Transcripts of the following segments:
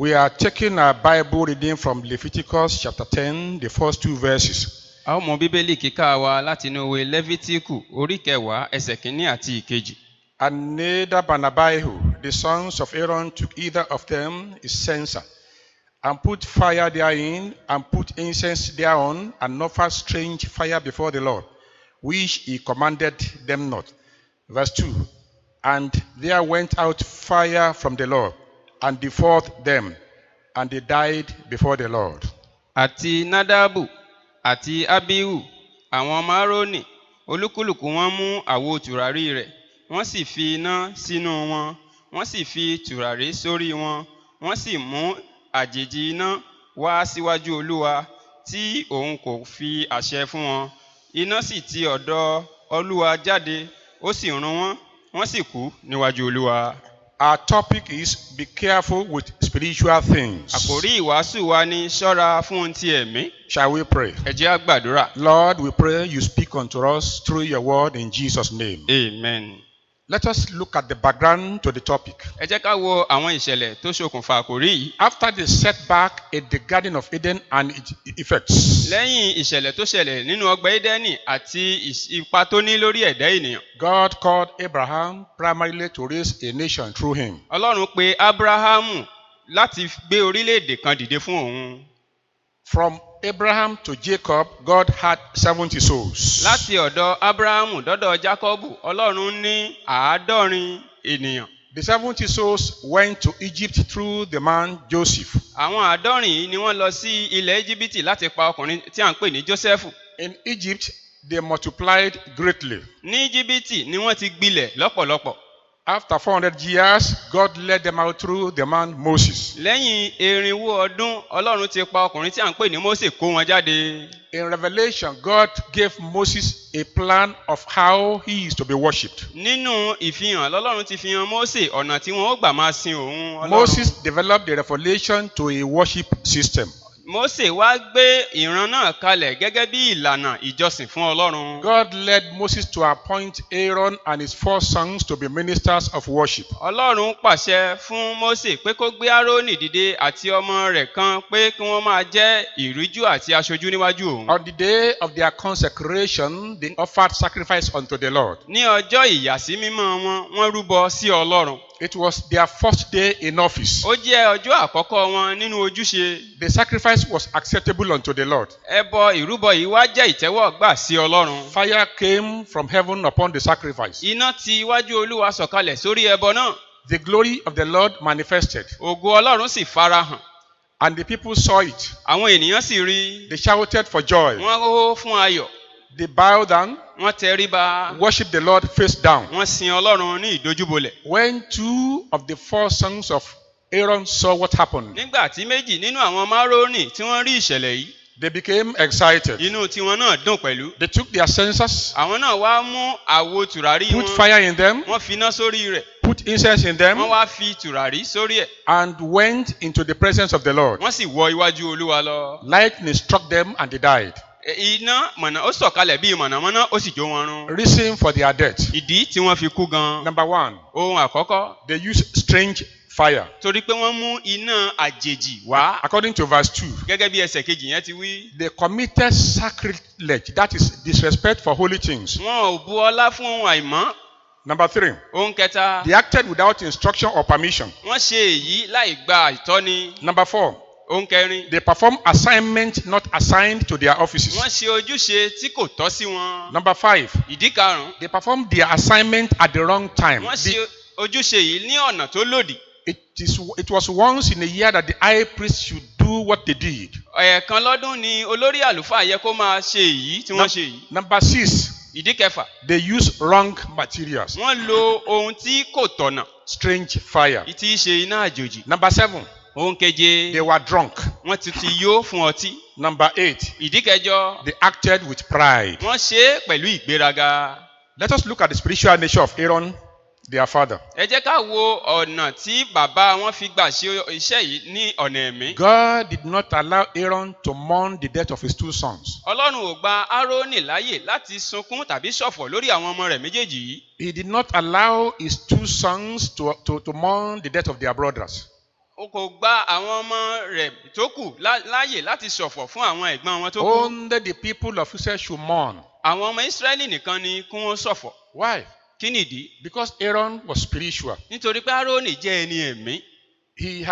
We are taking our Bible reading from Leviticus chapter 10, the first 2 verses. A ó mú Bíbélì kíkà wa láti inú ìwé Lẹ́fítíkù orí 10 ẹsẹ̀ kìíní àti ìkejì. And Nadab and Abihu, the sons of Aaron, took either of them his censer, and put fire therein, and put incense thereon, and offered strange fire before the Lord, which he commanded them not. Verse 2. And there went out fire from the Lord, and devoured them, and they died before the Lord. Àti Nádàbù àti Ábíhù, àwọn ọmọ Árónì, olúkúlùkù wọn mú àwo tùràrí rẹ̀, wọ́n sì fi iná sínú wọn, wọ́n sì fi tùràrí sórí wọn, wọ́n sì mú àjèjì iná wá síwájú Olúwa tí òun kò fi àṣẹ fún wọn. Iná sì ti ọ̀dọ̀ Olúwa jáde, ó sì run wọ́n, wọ́n sì kú níwájú Olúwa. Our topic is be careful with spiritual things. Àkòrí ìwàásù wa ni ṣọ́ra fún ohun ti ẹ̀mí. Shall we pray? Ẹ jẹ́ á gbàdúrà. Lord, we pray you speak unto us through your word in Jesus' name. Amen. Let us look at the background to the topic. Ẹ jẹ́ ká wo àwọn ìṣẹ̀lẹ̀ tó ṣokùnfà àkòrí yìí. After the setback in the Garden of Eden and its effects, Lẹ́yìn ìṣẹ̀lẹ̀ tó ṣẹlẹ̀ nínú ọgbà Édẹ́nì àti ipa tó ní lórí ẹ̀dá ènìyàn. God called Abraham primarily to raise a nation through him. Ọlọ́run pe Ábúráhámù láti gbé orílẹ̀-èdè kan dìde fún òun. From Abraham to Jacob, God had 70 souls. Láti ọ̀dọ̀ Ábúráhámù dọ́dọ̀ Jákọ́bù, Ọlọ́run ní 70 ènìyàn. The 70 souls went to Egypt through the man Joseph. Àwọn 70 yìí ni wọ́n lọ sí ilẹ̀ Íjíbítì láti pa ọkùnrin tí à ń pè ní Jósẹ́fù. In Egypt, they multiplied greatly. Ní Íjíbítì ni wọ́n ti gbilẹ̀ lọ́pọ̀lọpọ̀. After 400 years, God led them out through the man Moses. Lẹ́yìn 400 ọdún, Ọlọ́run ti pa ọkùnrin tí à ń pè ní Mósè kó wọn jáde. In Revelation, God gave Moses a plan of how he is to be worshipped. Nínú ìfihàn lọ́lọ́run ti fi hàn Mósè ọ̀nà tí wọ́n ó gbà máa sin òun Ọlọ́run. Moses developed the revelation to a worship system. Mósè wá gbé ìran náà kalẹ̀ gẹ́gẹ́ bí ìlànà ìjọsìn fún Ọlọ́run. God led Moses to appoint Aaron and his 4 sons to be ministers of worship. Ọlọ́run pàṣẹ fún Mósè pé kó gbé Árónì dìde àti ọmọ rẹ̀ kan pé kí wọ́n máa jẹ́ ìríjú àti aṣojú níwájú òun. On the day of their consecration, they offered sacrifice unto the Lord. Ní ọjọ́ ìyàsímímọ́ wọn rúbọ sí Ọlọ́run. It was their first day in office. Ó jẹ́ ọjọ́ àkọ́kọ́ wọn nínú ojúṣe. The sacrifice was acceptable unto the Lord. Ẹbọ ìrúbọ yìí wá jẹ́ ìtẹ́wọ́gbà sí Ọlọ́run. Fire came from heaven upon the sacrifice. Iná ti iwájú Olúwa sọ̀kalẹ̀ sórí ẹbọ náà. The glory of the Lord manifested. Ògo Ọlọ́run sì farahàn. And the people saw it. Àwọn ènìyàn sì rí. They shouted for joy. Wọ́n hó fún ayọ̀. They bowed down, Wọ́n tẹríba. worshiped the Lord face down. Wọ́n sin Ọlọ́run ní ìdojúbolẹ̀. When 2 of the 4 sons of Aaron saw what happened, Nígbà tí méjì nínú àwọn Márónì tí wọ́n rí ìṣẹ̀lẹ̀ yìí, they became excited. inú tiwọn náà dùn pẹ̀lú. They took their censers, Àwọn náà wá mú àwo tùràrí put wọn. fire in them, Wọ́n finá sórí rẹ̀. put incense in them, Wọ́n wá fi tùràrí sórí ẹ̀. and went into the presence of the Lord. Wọ́n sì wọ iwájú Olúwa lọ. Lightning struck them and they died. Iná ó sọ̀kalẹ̀ bíi mọ̀nàmọ́ná ó sì jó wọn run. Reason for their death. Ìdí tí wọ́n fi kú gan. Number 1, Ohun àkọ́kọ́, they used strange fire. torí pé wọ́n mú iná àjèjì wá. According to verse 2, Gẹ́gẹ́ bí ẹsẹ̀ kejì yẹn ti wí. they committed sacrilege, that is disrespect for holy things. Wọn ò bu ọlá fún ohun àìmọ́. Number 3, Ohun kẹta, they acted without instruction or permission. wọ́n ṣe èyí láì gba ìtọ́ni. Number 4, Ohun kẹrin, they performed assignment not assigned to their offices. wọ́n ṣe ojúṣe tí kò tọ́ sí wọn. Number 5, Ìdí karùn-ún, they performed their assignment at the wrong time. wọ́n ṣe ojúṣe yìí ní ọ̀nà tó lòdì. It was once in a year that the high priest should do what they did. Ẹ̀ẹ̀kan lọ́dún ni olórí àlùfáà yẹ kó máa ṣe èyí tí wọ́n ṣe yìí. Number 6, Ìdí kẹfà, they used wrong materials. wọ́n lo ohun tí kò tọ̀nà, Strange fire. tí í ṣe iná àjòjì. Number 7, Ohun keje, they were drunk. wọ́n ti yó fún ọtí. Number 8, Ìdí kẹjọ, they acted with pride. wọ́n ṣe é pẹ̀lú ìgbéraga. Let us look at the spiritual nature of Aaron, their father. Ẹ jẹ́ ká wo ọ̀nà tí bàbá wọn fi gbà ṣe iṣẹ́ yìí ní ọ̀nà ẹ̀mí. God did not allow Aaron to mourn the death of his 2 sons. Ọlọ́run ò gba Árónì láyè láti sunkún tàbí ṣọ̀fọ̀ lórí àwọn ọmọ rẹ̀ méjèèjì yìí. He did not allow his 2 sons to mourn the death of their brothers. o kò gba àwọn ọmọ rẹ̀ tó kù láàyè láti ṣọ̀fọ̀ fún àwọn ẹ̀gbọ́n wọn tó kù. Only the people of Israel should mourn. Àwọn ọmọ Ísírẹ́lì nìkan ni kí wọ́n ṣọ̀fọ̀. Why? Kí nìdí? Because Aaron was spiritual. Nítorí pé Árónì jẹ́ ẹni ẹ̀mí. He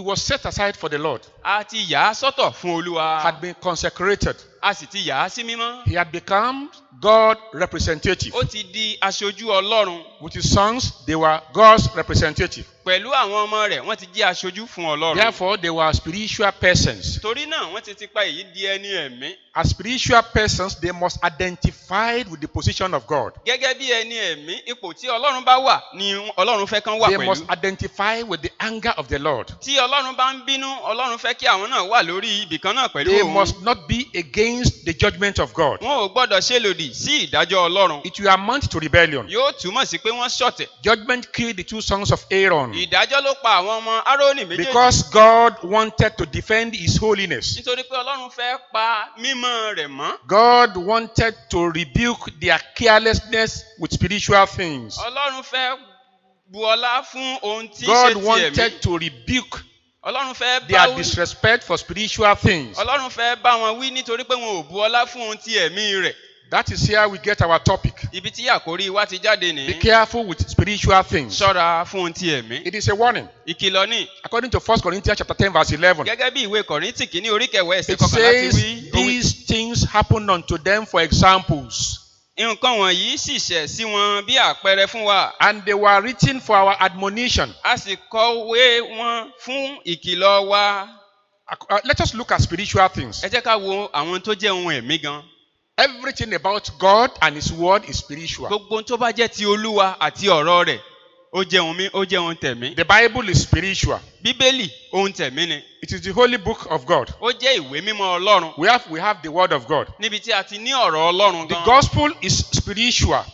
was set aside for the Lord. A ti yà á sọ́tọ̀ fún Olúwa. Had been consecrated. A sì ti yà á sí mímọ́. He had become God's representative. Ó ti di aṣojú Ọlọ́run. With his sons, they were God's representative. Pẹ̀lú àwọn ọmọ rẹ̀, wọ́n ti jẹ́ aṣojú fún Ọlọ́run. Therefore, they were spiritual persons. Torí náà, wọ́n ti tipa èyí di ẹni ẹ̀mí. As spiritual persons, they must identify with the position of God. Gẹ́gẹ́ bí ẹni ẹ̀mí, ipò tí Ọlọ́run bá wà ni Ọlọ́run fẹ́ kán wà pẹ̀lú. They must identify with the anger of the Lord. Tí Ọlọ́run bá ń bínú, Ọlọ́run fẹ́ kí àwọn náà wà lórí ibì kan náà pẹ̀lú They òun. must not be against the judgment of God. Wọn ò gbọ́dọ̀ ṣe lòdì sí ìdájọ́ Ọlọ́run. It will amount to rebellion. Yóò túmọ̀ sí pé wọ́n ṣọ̀tẹ̀. Judgment killed the two sons of Aaron. Ìdájọ́ ló pa àwọn ọmọ Árónì méjèèjì. Because God wanted to defend his holiness. Nítorí pé Ọlọ́run fẹ́ pa mímọ́ rẹ̀ mọ́. God wanted to rebuke their carelessness with spiritual things. Ọlọ́run fẹ́ bu ọlá fún ohun tí ṣe God ti ẹ̀mí. wanted to rebuke Ọlọ́run fẹ́ bá their wí. disrespect for spiritual things. Ọlọ́run fẹ́ bá wọn wí nítorí pé wọn ò bu ọlá fún ohun tí ẹ̀mí rẹ̀. That is here we get our topic. Ibi tí àkórí wa ti jáde ní. Be careful with spiritual things. Ṣọ́ra fún ohun tí ẹ̀mí. It is a warning. Ìkìlọ̀ ni. According to 1 Corinthians chapter 10 verse 11. Gẹ́gẹ́ bí ìwé Kọ̀ríńtì kìíní orí kẹwàá ẹsẹ̀ It kọkànlá ti says, wí. these things happen unto them for examples. Nǹkan wọ̀nyí sì ṣẹ̀ sí wọn bí àpẹẹrẹ fún wa. And they were written for our admonition. A sì kọ̀wé wọn fún ìkìlọ̀ wa. Let us look at spiritual things. Ẹ jẹ́ ká wo àwọn tó jẹ́ ohun ẹ̀mí gan. Everything about God and his word is spiritual. Gbogbo ohun tó bá jẹ́ ti Olúwa àti ọ̀rọ̀ rẹ̀, ó jẹ́ ohun tẹ̀mí. The Bible is spiritual. Bíbélì ohun tẹ̀mí ni. It is the holy book of God. Ó jẹ́ ìwé mímọ́ Ọlọ́run. We have the word of God. Níbi tí a ti ní ọ̀rọ̀ Ọlọ́run The gan. gospel is spiritual.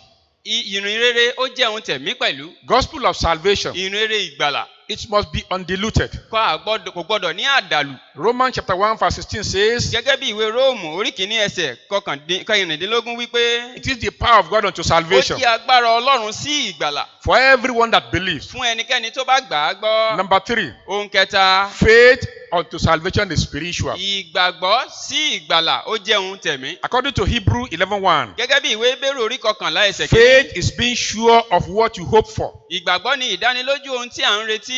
Ìyìn rere ó jẹ́ ohun tẹ̀mí pẹ̀lú. Gospel of salvation. Ìyìn rere ìgbàlà. It must be undiluted. Kò gbọ́dọ̀ ní àdàlù. Romans chapter 1 verse 16 says, Gẹ́gẹ́ bí ìwé Róòmù orí kìíní ẹsẹ̀ kọkànlélógún wípé. it is the power of God unto salvation Ó jẹ́ agbára Ọlọ́run sí ìgbàlà. for everyone that believes. Fún ẹnikẹ́ni tó bá gbà á gbọ́. Number 3, Ohun kẹta. faith unto salvation is spiritual. Ìgbàgbọ́ sí ìgbàlà ó jẹ́ ohun tẹ̀mí. According to Hebrew 11:1, Gẹ́gẹ́ bí ìwé Hébérù orí kọkànlá ẹsẹ̀ kìíní. faith is being sure of what you hope for Ìgbàgbọ́ ni ìdánilójú ohun tí à ń retí.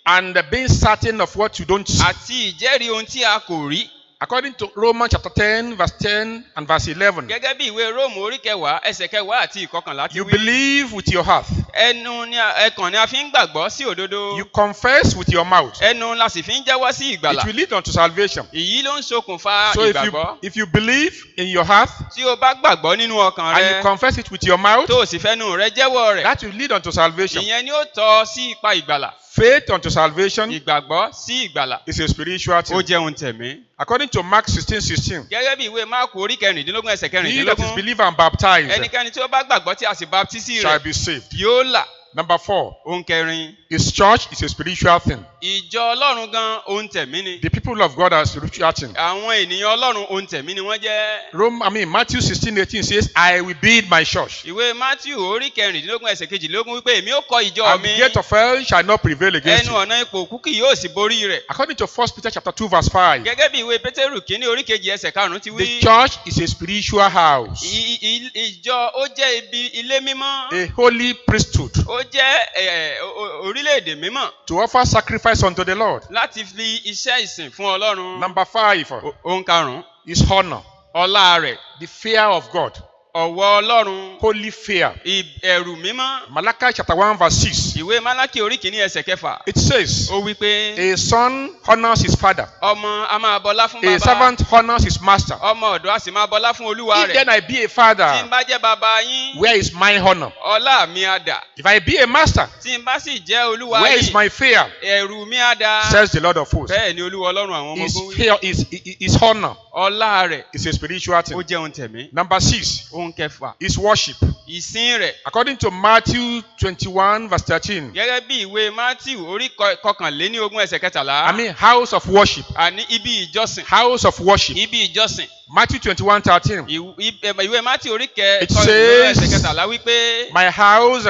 and being certain of what you don't see. Àti ìjẹ́rìí ohun tí a kò rí. According to Romans chapter 10 verse 10 and verse 11, Gẹ́gẹ́ bí ìwé Róòmù orí kẹwàá ẹsẹ̀ kẹwàá àti ìkọkànlá ti you wí. believe with your heart, Ẹkàn ni a fi ń gbàgbọ́ sí òdodo. you confess with your mouth, Ẹnu la sì fi ń jẹ́wọ́ sí ìgbàlà. it will lead unto salvation. Èyí ló ń ṣokùnfà So ìgbàgbọ́. if you believe in your heart Tí o bá gbàgbọ́ nínú ọkàn and you rẹ, confess it with your mouth, tó o sì fẹ́nu rẹ jẹ́wọ́ rẹ̀, that will lead unto salvation. ìyẹn ni ó tọ́ sí ipa ìgbàlà. Faith unto salvation Ìgbàgbọ́ sí ìgbàlà is a spiritual ó thing. jẹ́ ohun tẹ̀mí. According to Mark 16:16, Gẹ́gẹ́ bí ìwé Máàkù orí kẹrìndínlógún ẹsẹ̀ he that is kẹrìndínlógún, believer and baptized ẹnikẹ́ni tí ó bá gbàgbọ́ tí a sì baptisi shall rẹ̀ be saved. yóò là. Number 4, Ohun kẹrin, his church is a spiritual thing. ìjọ Ọlọ́run gan ohun tẹ̀mí ni. The people of God are spiritual thing. Àwọn ènìyàn Ọlọ́run ohun tẹ̀mí ni wọ́n jẹ́. Matthew 16:18 says, I will build my church, Ìwé Mátíù orí kẹrìndínlógún ẹsẹ̀ kejìlélógún wípé èmi ó kọ́ ìjọ and mi. the gate of hell shall not prevail against Ẹnu it. ọ̀nà ipò òkú kì yóò sì borí rẹ̀. According to 1 Peter chapter 2 verse 5, Gẹ́gẹ́ bí ìwé Pétérù kínní orí kejì ẹsẹ̀ karùn-ún ti the wí. church is a spiritual house, Ìjọ ó jẹ́ ibi ilé mímọ́. a holy priesthood, Ó jẹ́ orílẹ̀-èdè mímọ́ to offer sacrifice unto the Lord. láti fi iṣẹ́ ìsìn fún Ọlọ́run. Number 5, Ohun karùn-ún, is honor, ọlá rẹ̀, the fear of God, ọ̀wọ̀ Ọlọ́run, holy fear. ẹ̀rù mímọ́. Malachi chapter 1 verse 6, Ìwé Málákì orí kìíní ẹsẹ̀ kẹfà. it says, Ó wí pé a son honors his father, ọmọ a máa bọlá fún a bàbá. servant honors his master. Ọmọ ọ̀dọ́ a sì máa bọlá fún olúwa If rẹ̀. then I be a Tí father, n bá jẹ́ bàbá yín, where is my honor? ọlá mi á dà. If I be a master, Tí n bá sì jẹ́ olúwa where is yín, my fear? ẹ̀rù mi á dà. Says the Lord of hosts. Bẹ́ẹ̀ ni olúwa Ọlọ́run àwọn ọmọ His ogun wí. fear is honor. Ọlá rẹ̀ It's a spiritual ó thing. jẹ́ ohun tẹ̀mí. Number 6 Ohun kẹfà, is worship. ìsìn rẹ̀. According to Matthew 21 verse 13, Gẹ́gẹ́ bí ìwé Mátíù orí kọkànléní-ogún ẹsẹ̀ kẹtàlá. house of worship. Àní ibi ìjọsìn. House of worship. Ibi ìjọsìn. Matthew 21:13. Ìwé Mátíù orí It kọkànléní-ogún says, ẹsẹ̀ kẹtàlá wípé My house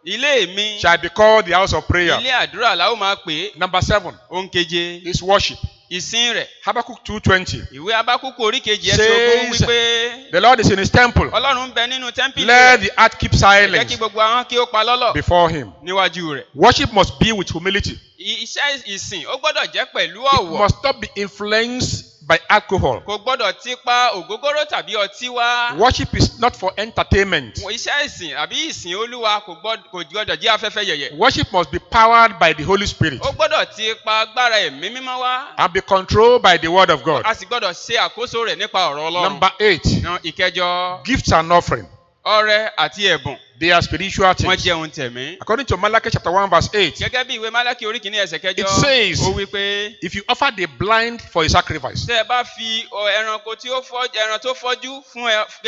ilé mi shall be called the house of prayer. ilé àdúrà la ó máa pè é. Number 7 ohun keje is worship. ìsìn rẹ̀. Habakkuk 2:20. ìwé Ábákúkù orí kejì ẹsẹ̀ 20 wípé The Lord is in his temple. Ọlọ́run ń bẹ nínú tẹ́ḿpìlì Let rẹ̀. the heart keep Jẹ́ kí silence gbogbo ahọ́n kí ó pa lọ́lọ̀ before him. níwájú rẹ̀. Worship must be with humility. Iṣẹ́ ìsìn ó gbọ́dọ̀ jẹ́ pẹ̀lú It ọ̀wọ̀. must not be influenced by alcohol. Kò gbọ́dọ̀ ti pa ògógóró tàbí ọtí wá. Worship is not for entertainment. Iṣẹ́ ìsìn àbí ìsìn Olúwa kò gbọ́dọ̀ jẹ́ afẹ́fẹ́ yẹ̀yẹ̀. Worship must be powered by the Holy Spirit Ó gbọ́dọ̀ ti pa agbára ẹ̀mí mímọ́ wá. and be controlled by the Word of God. A sì gbọ́dọ̀ ṣe àkóso rẹ̀ nípa ọ̀rọ̀ Ọlọ́run. Number 8, Ìkẹjọ, gifts and offering. ọrẹ àti ẹ̀bùn. They are spiritual Wọ́n things. jẹ́ ohun tẹ̀mí. According to Malachi chapter 1 verse 8, Gẹ́gẹ́ bí ìwé Málákì orí kìíní ẹsẹ̀ kẹjọ. It says- Ó wí pé if you offer the blind for a sacrifice, tẹ́ ẹ bá fi ẹranko tí ó ẹran tó fọ́jú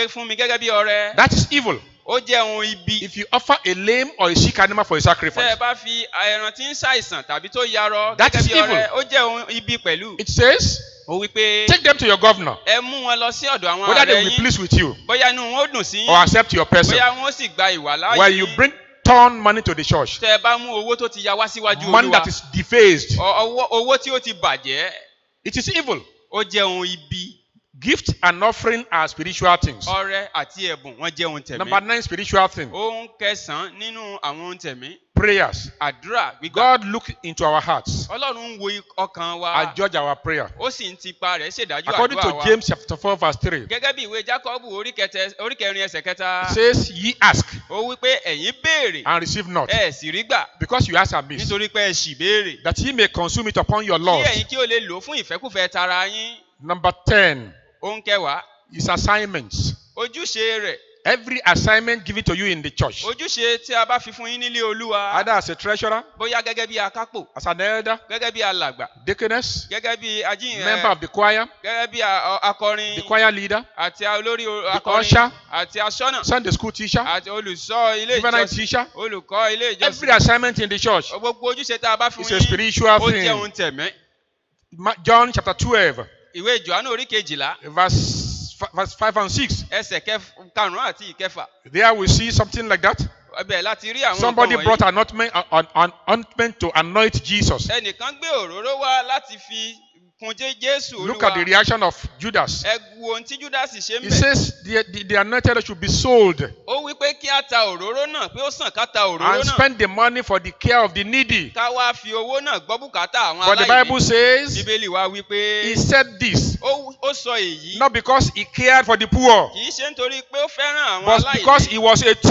fún mi gẹ́gẹ́ bí ọrẹ. that is evil. Ó jẹ́ ohun ibi. If you offer a lame or a sick animal for a Tẹ́ ẹ sacrifice, bá fi ẹran tí ń ṣàìsàn tàbí tó yarọ That gẹ́gẹ́ is bí ọrẹ. evil. Ó jẹ́ ohun ibi pẹ̀lú. it says, Ó wí pé take them to your governor, ẹ mú wọn lọ sí ọ̀dọ̀ àwọn whether they ààrẹ will be yín. pleased with you Bóyá inú wọn ó dùn sí or yín. accept your person. Bóyá wọn ó sì gba ìwà láàyè. Where you bring torn money to the church, Tẹ́ ẹ bá mú owó tó ti ya wá síwájú money Olúwa. that is defaced, Owó tí ó ti bàjẹ́. it is evil. Ó jẹ́ ohun ibi. Gift and offering are spiritual things. Ọrẹ àti ẹ̀bùn wọ́n jẹ́ ohun tẹ̀mí. Number 9, spiritual thing. Ohun kẹsàn-án nínú àwọn ohun tẹ̀mí. Prayers. Àdúrà gbígbà. God look into our hearts Ọlọ́run ń wo ọkàn wa. and judge our prayer. Ó sì ń tipa rẹ̀ ṣèdájọ́ According àdúrà to wa. James chapter 4 verse 3, Gẹ́gẹ́ bí ìwé Jákọ́bù orí kẹrin ẹsẹ̀ kẹta. it says, ye ask Ó wí pé ẹ̀yin béèrè. and receive not, Ẹ sì rí gbà. because you ask amiss, Nítorí pé ẹ ṣì béèrè. that ye may consume it upon your Kí lust. ẹ̀yin kí ó lè lò fún ìfẹ́kúfẹ̀ẹ́ tara yín. Number 10 Ohun kẹwàá. is assignments. Ojúṣe rẹ̀. Every assignment given to you in the church, Ojúṣe tí a bá fi fún yín nílé Olúwa. either as a treasurer, Bóyá gẹ́gẹ́ bí akápò. as an elder, Gẹ́gẹ́ bí alàgbà. deaconess, Gẹ́gẹ́ bí member of the choir, gẹ́gẹ́ bí akọrin. the choir leader, Àti olórí the akọrin. usher, Àti aṣọ́nà. Sunday school teacher, Àti olùṣọ́ ilé juvenile ìjọsìn. teacher. Olùkọ́ ilé Every ìjọsìn. assignment in the church Gbogbo ojúṣe tá a bá fún is a yín. spiritual Ó jẹ́ thing. ohun tẹ̀mí. John chapter 12, Ìwé Jòhánù orí kejìlá. verse 5 and 6. Ẹsẹ̀ karùn-ún àti ìkẹfà. There we see something like that. Ibẹ̀ láti rí àwọn Somebody nǹkan brought wọ̀nyí. an ointment to anoint Jesus. Ẹnìkan gbé òróró wá láti fi kun Jésù Look at the Olúwa. reaction of Judas. Ẹ wo ohun tí Júdásì ṣe ń He bẹ̀. says the anointed should be sold Ó wí pé kí á ta òróró náà pé ó sàn ká ta òróró and náà. spend the money for the care of the needy. Ká wá fi owó náà gbọ́ bùkátà àwọn But the Bible aláìní. says Bíbélì wa wí pé he said this ó sọ èyí. not because he cared for the poor, Kì í ṣe nítorí pé ó fẹ́ràn àwọn but because he aláìní. was a Bí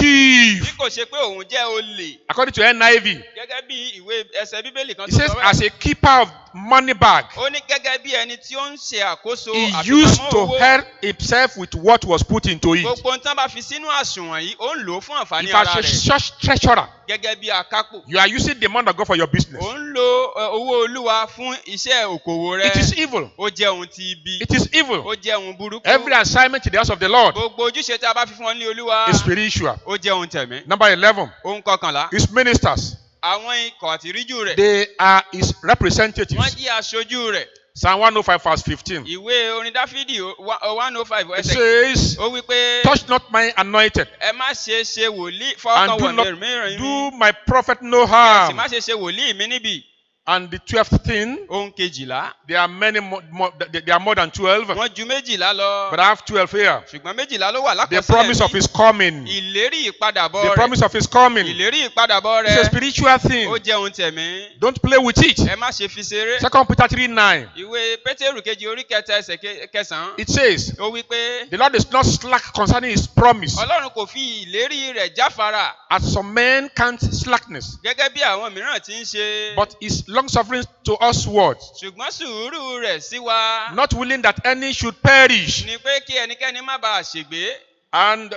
thief. kò ṣe pé òun jẹ́ olè. According to NIV, Gẹ́gẹ́ bí ìwé ẹsẹ̀ Bíbélì kan he tó says sọ as bẹ́ẹ̀. a keeper of money bag, Ó ní gẹ́gẹ́ bí ẹni tí ó ń ṣe àkóso he used àfipamọ́ to owó. help himself with what was put into it. Gbogbo ohun tí wọ́n bá fi sínú àsùnwọ̀n yìí, ó ń lò ó fún àǹfààní If ara as a rẹ̀. church treasurer, Gẹ́gẹ́ bí akápò. you are using the money of God for your business, Ó ń lo owó Olúwa fún iṣẹ́ òkòwò rẹ̀. it is evil. Ó jẹ́ ohun ti ibi. It is evil. Ó jẹ́ ohun burúkú. Every assignment in the house of the Lord Gbogbo ojúṣe tí a bá fi fún ọ ní Olúwa. is spiritual. Ó jẹ́ ohun tẹ̀mí. Number 11 Ohun kọkànlá. is ministers. Àwọn ikọ̀ àtiríjú rẹ̀. They are his Wọ́n representatives. jí aṣojú rẹ̀. Psalm 105 verse 15. Ìwé orin Dáfídì 105 It ẹsẹ̀. says, Ó wí pé touch not my anointed ẹ má ṣe ṣe wòlíì and fọ́ọ̀kan do wọ̀ not mìíràn do my prophet no sì harm. má ṣe ṣe wòlíì mi níbí. And the 12th thing, Ohun kejìlá. there are many there are more than 12, Wọ́n ju méjìlá lọ. but I have 12 here. Ṣùgbọ́n méjìlá ló wà The lákọsílẹ̀ promise of bí. his coming. Ìlérí ìpadàbọ̀ The rẹ̀. promise of his coming. Ìlérí ìpadàbọ̀ It's a rẹ̀. spiritual thing. Ó jẹ́ ohun tẹ̀mí. Don't play with it. Ẹ má ṣe fi ṣeré. 2 Peter 3:9. Ìwé Pétérù kejì orí kẹta ẹsẹ̀ kẹsàn-án. It says, Ó wí pé the Lord is not slack concerning his promise, Ọlọ́run kò fi ìlérí rẹ̀ jáfara. as some men count slackness, Gẹ́gẹ́ bí àwọn mìíràn ti ń ṣe. but is long suffering to usward, Ṣùgbọ́n sùúrù rẹ̀ sí wa. not willing that any should perish, Ni pé kí ẹnikẹ́ni má bàa ṣègbé.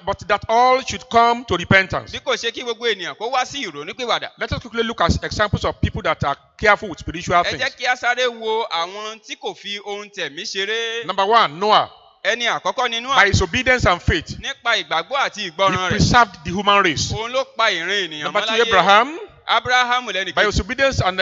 but that all should come to repentance. Bí kò ṣe kí gbogbo ènìyàn kó wá sí ìrònúpìwàdà. Let us quickly look at examples of people that are careful with spiritual Ẹ things. jẹ́ kí a sáré wo àwọn tí kò fi ohun tẹ̀mí ṣeré. Number 1, Noah. Ẹni àkọ́kọ́ nínú By his obedience and faith, nípa ìgbàgbọ́ àti he ìgbọràn rẹ̀. preserved the human race. Òun ló pa ìran ènìyàn Number mọ́ 2, láyé. Abraham. Ábúráhámù lẹ́nu By kejì. his obedience and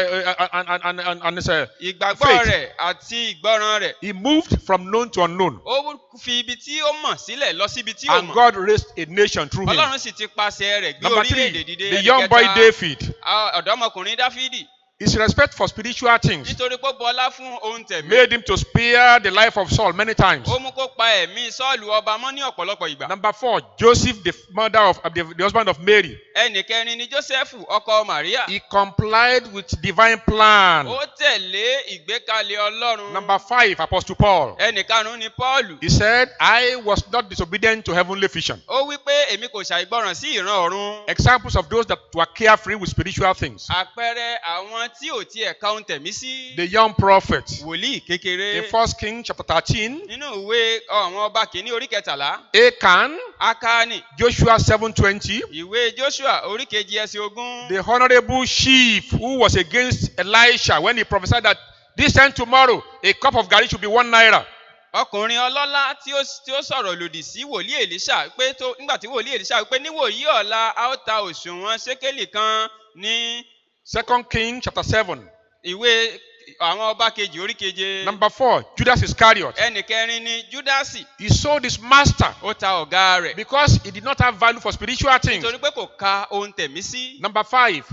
Ìgbàgbọ́ faith, rẹ̀ àti ìgbọràn rẹ̀. he moved from known to unknown. Ó fi ibi tí ó mọ̀ sílẹ̀ lọ sí ibi tí ó And mọ̀. God raised a nation through him. Ọlọ́run sì ti pàṣẹ rẹ̀ gbé Number orílẹ̀-èdè 3, dìde. the young boy David. Ọ̀dọ́mọkùnrin Dáfídì. His respect for spiritual things Nítorí pé ó bọlá fún ohun tẹ̀mí. made him to spare the life of Saul many times. Ó mú kó pa ẹ̀mí Sọ́ọ̀lù ọba mọ́ ní ọ̀pọ̀lọpọ̀ ìgbà. Number 4, Joseph, the mother of the husband of Mary. Ẹnìkẹrin ni Jósẹ́fù ọkọ Màríà. He complied with divine plan. Ó tẹ̀lé ìgbékalẹ̀ Ọlọ́run. Number 5, Apostle Paul. Ẹnìkarùn-ún ni Pọ́ọ̀lù. He said, I was not disobedient to heavenly vision. Ó wí pé èmi kò ṣàìgbọràn sí ìran ọ̀run. Examples of those that were carefree with spiritual things. Àpẹẹrẹ àwọn tí ò tiẹ̀ ka ohun tẹ̀mí sí. The young prophet. Wòlíì kékeré. In 1 Kings chapter 13, Nínú ìwé àwọn ọba kìíní orí kẹtàlá. Achan, Ákánì. Joshua 7:20, Ìwé Joshua orí kejì ẹsẹ̀ ogún. the honorable chief who was against Elisha when he prophesied that this time tomorrow a cup of garri should be 1 naira. Ọkùnrin ọlọ́lá tí ó sọ̀rọ̀ lòdì sí wòlíì Èlíṣà pé nígbà tí wòlíì Èlíṣà pé níwòyí ọ̀la a ó ta òṣùwọ̀n ṣékélì kan ní. 2 Kings chapter 7. Ìwé àwọn ọba kejì orí keje. Number 4, Judas Iscariot. Ẹnìkẹrin ni Júdásì. He sold his master Ó ta ọ̀gá rẹ̀. because he did not have value for spiritual things. Nítorí pé kò ka ohun tẹ̀mí sí. Number 5,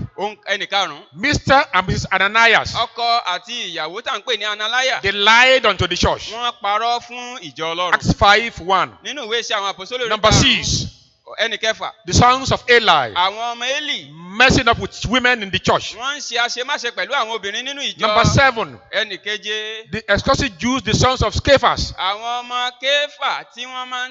Ẹnìkarùn-ún. Mr. and Mrs. Ananias. Ọkọ àti ìyàwó tá à ń pè ní Analáyà. They lied unto the church. Wọ́n parọ́ fún ìjọ Ọlọ́run. Acts 5:1. Nínú ìwé iṣẹ́ àwọn àpòsólì orí Number karùn-ún. 6, Ẹnìkẹfà. the sons of Eli Àwọn ọmọ Élì. messing up with women in the church. Wọ́n ń ṣe àṣemáṣe pẹ̀lú àwọn obìnrin nínú ìjọ. Number 7, Ẹnìkeje. the exclusive Jews, the sons of Scephas. Àwọn ọmọ Kéfà tí wọ́n máa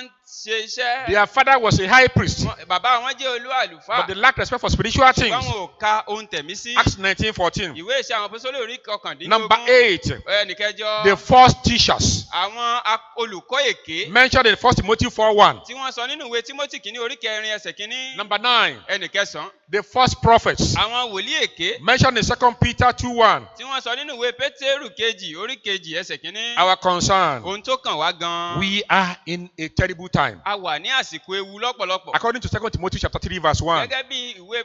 ń ṣe iṣẹ́. Their father was a high priest, Bàbá wọn jẹ́ olú àlùfáà. but they lacked respect for spiritual things. Ṣùgbọ́n wọn ò ka ohun tẹ̀mí sí. Acts 19:14. Ìwé iṣẹ́ àwọn àpòsólì orí kọkàndínlógún. Number 8, Ẹnìkẹjọ. the false teachers Àwọn olùkọ́ èké. mentioned in 1 Timothy 4:1. Tí wọ́n sọ nínú ìwé Tímótì kìíní orí kẹrin ẹsẹ̀ kìíní. Number 9, Ẹnìkẹsàn-án. the false prophets Àwọn wòlíì èké. mentioned in 2 Peter 2:1. Tí wọ́n sọ nínú ìwé Pétérù kejì orí kejì ẹsẹ̀ kìíní. Our concern, Ohun tó kàn wá gan-an. we are in a terrible time. A wà ní àsìkò ewu lọ́pọ̀lọpọ̀. According to 2 Timothy chapter 3:1, Gẹ́gẹ́ bí ìwé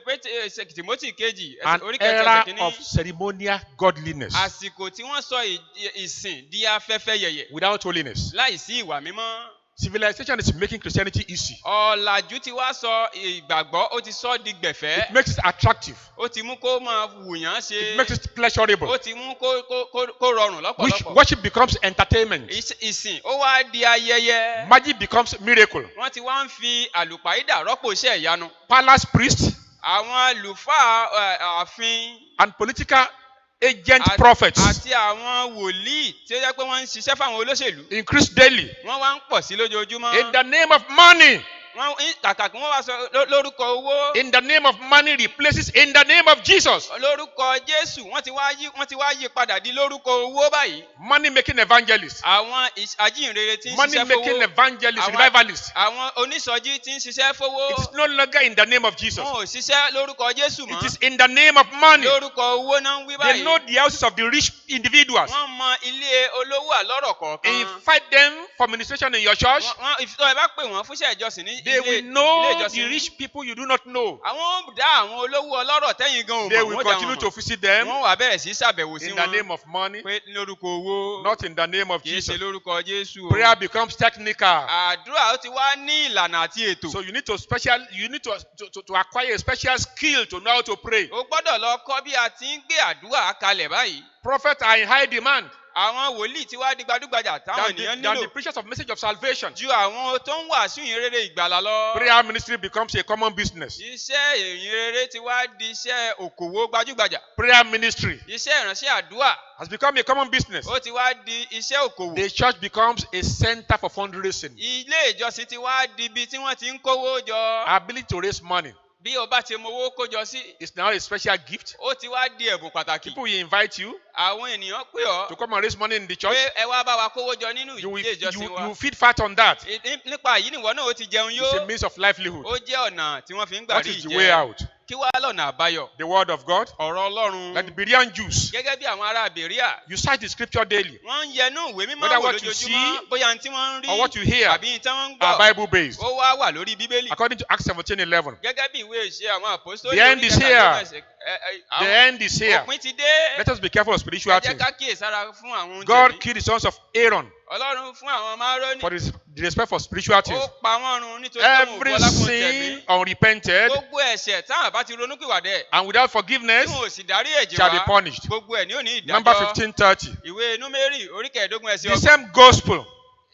Tímótì kejì an orí kẹjọ ẹsẹ̀ era kìíní. of ceremonial godliness Àsìkò tí wọ́n sọ ìsìn di afẹ́fẹ́ yẹ̀yẹ̀. without holiness. Láìsí ìwà mímọ́. Civilization is making Christianity easy. Ọ̀làjú ti wá sọ ìgbàgbọ́, ó ti sọ di gbẹ̀fẹ́. It makes it attractive. Ó ti mú kó máa wùyàn ṣe. It makes it pleasurable. Ó ti mú kó rọrùn lọ́pọ̀lọpọ̀. Worship becomes entertainment. Ìsìn ó wá di ayẹyẹ. Magic becomes miracle. Wọ́n ti wá ń fi àlùpàídà rọ́pò iṣẹ́ ìyanu. Palace priests Àwọn àlùfáà ààfin. and political agent prophets Àti àwọn wòlíì tí ó jẹ́ pé wọ́n ń ṣiṣẹ́ fáwọn olóṣèlú. increase daily Wọ́n wá ń pọ̀ sí lójoojúmọ́. in the name of money. Kàkà kí wọ́n wá sọ lórúkọ owó. In the name of money replaces in the name of Jesus. Lórúkọ Jésù wọ́n ti wá yí padà di lórúkọ owó báyìí. Money making evangelists. Àwọn àjíǹrere tí ń Money ṣiṣẹ́ making fowó. evangelists, revivalists. Àwọn onísọjí tí ń ṣiṣẹ́ fowó. It is no longer in the name of Jesus. Wọn ò ṣiṣẹ́ lórúkọ Jésù It mọ́. is in the name of money. Lórúkọ owó náà ń wí They báyìí. know the houses of the rich individuals. Wọ́n mọ ilé olówó àlọ́rọ̀ kọ̀ọ̀kan. Invite them for ministration in your church. Ìfitọ́ ẹ bá pè wọ́n fúnṣẹ́ ìjọsìn ní They will ilé know the ìjọsìn. rich people you do not know. Àwọn ó dá àwọn olówó ọlọ́rọ̀ tẹ́yìn gan They òmò will wọ́n dá continue wọn to mọ̀. visit them Wọ́n wà bẹ̀rẹ̀ sí ṣàbẹ̀wò sí in the wọn. name of money, Pé lórúkọ owó. not in the name of Kì í ṣe Jesus. lórúkọ Jésù o. Prayer becomes technical. Àdúrà ó ti wá ní ìlànà àti ètò. So you need to acquire a special skill to know how to pray. O gbọ́dọ̀ lọ kọ́ bí a ti ń gbé àdúrà kalẹ̀ báyìí. Prophets are in high demand Àwọn wòlíì tí wá di gbajúgbajà táwọn ènìyàn than nílò the preachers of message of salvation. ju àwọn tó ń wàásù ìyìnrere ìgbàlà lọ. Prayer ministry becomes a common business. Iṣẹ́ ìyìnrere ti wá di iṣẹ́ òkòwò gbajúgbajà. Prayer ministry Iṣẹ́ ìránṣẹ́ àdúrà has become a common business. ó ti wá di iṣẹ́ òkòwò. The church becomes a center for fundraising. Ilé ìjọsìn ti wá di ibi tí wọ́n ti ń kówó jọ. Our ability to raise money Bí o bá ti mọ owó kójọ sí, is now a special gift. ó ti wá di ẹ̀bùn pàtàkì. People will invite you Àwọn ènìyàn pè ọ́ to come and raise money in the church. pé ẹ wá bá wa kówó jọ nínú You ilé ìjọsìn wa. will feed fat on that. Nípa èyí nìwọ náà ó ti jẹun It's a yó. means of livelihood. Ó jẹ́ ọ̀nà tí wọ́n fi ń gbà What rí is the way ìjẹ. out? Kí wá lọ́nà àbáyọ? The word of God. Ọ̀rọ̀ Ọlọ́run. Like the Berean Jews, Gẹ́gẹ́ bí àwọn ará Bèríà, you search the scripture daily. wọ́n ń yẹnú ìwé mímọ́ Whether wò what you lójoojúmọ́ see bóyá tí wọ́n ń rí or what you hear àbí tí wọ́n ń are gbọ́. Bible based. Ó wá wà lórí Bíbélì. According to Acts 17:11. Gẹ́gẹ́ bí ìwé ìṣe àwọn àpòstólì The end is here. The end is here. Òpin ti dé. Let us be careful of spiritual Ẹ jẹ́ things. ká kíyèsára fún àwọn oúnjẹ God yìí. killed the sons of Aaron Ọlọ́run fún àwọn ọmọ Árónì. for the respect for spiritual things. Ó pa wọ́n run nítorí pé wọn ò Every bọlá fún sin tẹ̀mí. unrepented Gbogbo ẹ̀ṣẹ̀ táwọn bá ti ronúpìwàdà and without tí forgiveness wọn ò sì dárí ẹ̀jẹ̀ shall be wá. punished. Gbogbo ẹ̀ ní òní Number ìdájọ́. 15:30. Ìwé Númérì orí 15 ẹsẹ̀ The 30. same gospel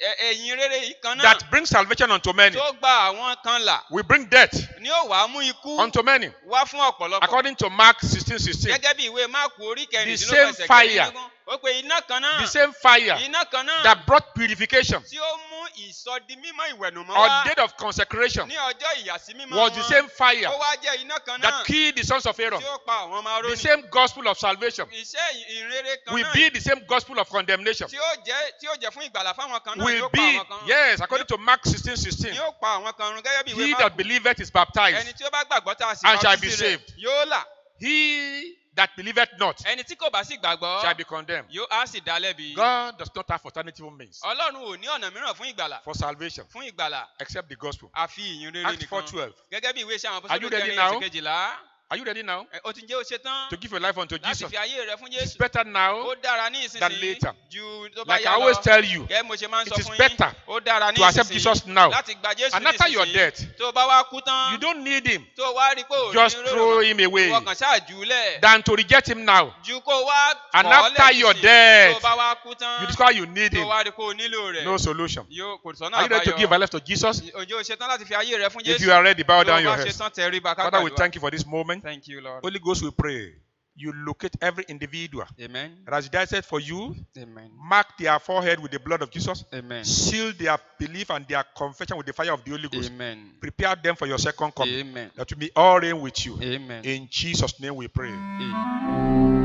Ẹ̀yìn rere yìí kan náà that brings salvation unto many tó gba àwọn kan là will bring death ni ó wàá mú ikú unto many. wá fún ọ̀pọ̀lọpọ̀. According to Mark 16:16. Gẹ́gẹ́ bí ìwé Máàkù orí same 16 ẹsẹ̀ fire. 15. Ó pe iná kan náà. The same fire Iná kan náà that brought purification tí ó mú ìsọdimímọ́ ìwẹ̀nùmọ́ or wá day of consecration ní ọjọ́ ìyàsímímọ́ was the same fire ó wá jẹ́ iná kan náà that killed the sons of Aaron. tí ó pa àwọn ọmọ The Árónì. same gospel of salvation Iṣẹ́ ìrere kan will náà be the same gospel of condemnation. tí ó jẹ́ fún ìgbàlà fáwọn kan náà Will yóò pa be, àwọn kan. yes, according to Mark 16:16. Yóò pa àwọn kan run gẹ́gẹ́ bí ìwé He that Máàkù. believeth is Ẹni baptized, tí ó bá gbàgbọ́ tá a sì and shall be baptisi rẹ̀ saved. yóò là. He that believeth not Ẹni tí kò bá sì gbàgbọ́ shall be condemned. yóò á sì dá lẹ́bi. God does not have alternative means Ọlọ́run ò ní ọ̀nà mìíràn fún ìgbàlà for salvation fún ìgbàlà except the gospel. àfi ìyìn rere Acts nìkan. 4:12. Gẹ́gẹ́ bí ìwé iṣẹ́ àwọn Are you apọ́sítélì ready kẹrin now? ẹsẹ̀ 12. Are you ready now Ó ti jẹ́ ó ṣe tán to give your life unto láti Jesus? fi ayé rẹ fún It's Jésù. better now Ó dára ní than ìsinsìnyí later. ju tó bá Like I yá always lọ. tell you, Gẹ́gẹ́ mo ṣe máa ń it sọ is fún better yín. Ó dára ní to accept Jesus ìsinsìnyí now. láti gba Jésù And ní after your ìsinsìnyí. death, Tó o bá wá kú tán you don't need him. tó o wá rí pé ò ní Just rérò throw mọ́, him away ìwọ kàn ṣáà jù ú lẹ̀. than to reject him now. Ju kó o wá And kọ̀ ọ́ after your lẹ́ẹ̀kejì. death, Tó o bá wá kú tán You discover you need tó o him. wá rí pé o nílò rẹ̀. No solution. Kò sọ́nà Are you ready to give àbáyọ. your life to Jesus? Òjò o ṣetán láti fi ayé rẹ fún If Jésù. you are ready, bow Tó o down your bá heads. ṣetán tẹríba ká Father, we gbàdúrà. thank you for this moment. Thank you, Lord. Holy Ghost, we pray. You locate every individual Amen. that has died said for you, Amen. mark their forehead with the blood of Jesus, Amen. seal their belief and their confession with the fire of the Holy Ghost. Amen. Prepare them for your second coming. Amen. That will be all reign with you. Amen. In Jesus' name we pray. Amen.